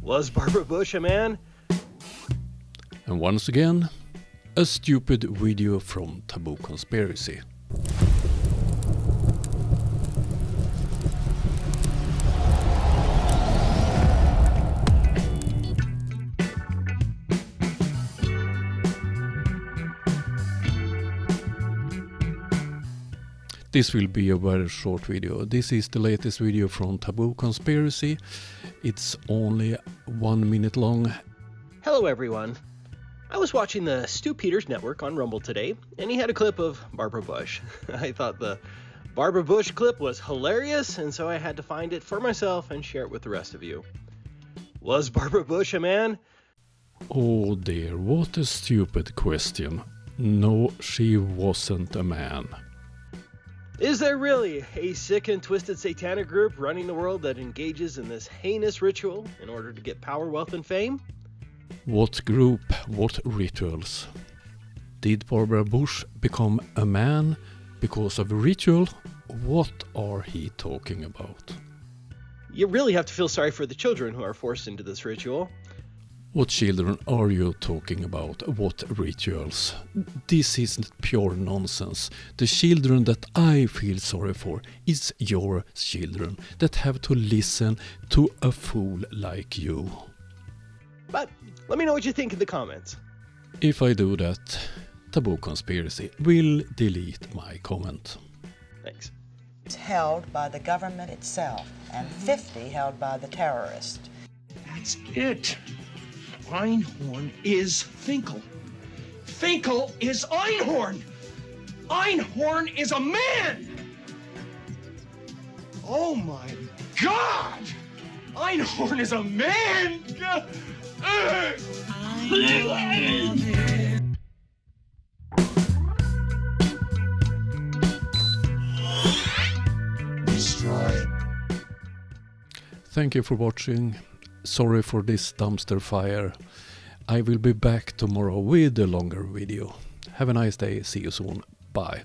Was Barbara Bush a man? And once again, a stupid video from Taboo Conspiracy. This will be a very short video. This is the latest video from Taboo Conspiracy. It's only 1 minute long. Hello everyone. I was watching the Stu Peters network on Rumble today, and he had a clip of Barbara Bush. I thought the Barbara Bush clip was hilarious, and so I had to find it for myself and share it with the rest of you. Was Barbara Bush a man? Oh dear, what a stupid question. No, she wasn't a man. Is there really a sick and twisted satanic group running the world that engages in this heinous ritual in order to get power, wealth, and fame? What group, what rituals? Did Barbara Bush become a man because of a ritual? What are he talking about? You really have to feel sorry for the children who are forced into this ritual. What children are you talking about? What rituals? This isn't pure nonsense. The children that I feel sorry for is your children that have to listen to a fool like you. But let me know what you think in the comments. If I do that, Taboo Conspiracy will delete my comment. Thanks. It's held by the government itself, and 50 held by the terrorist. That's it. Einhorn is Finkel. Finkel is Einhorn. Einhorn is a man. Oh my God! Einhorn is a man. Destroy. Thank you for watching. Sorry for this dumpster fire. I will be back tomorrow with a longer video. Have a nice day. See you soon. Bye.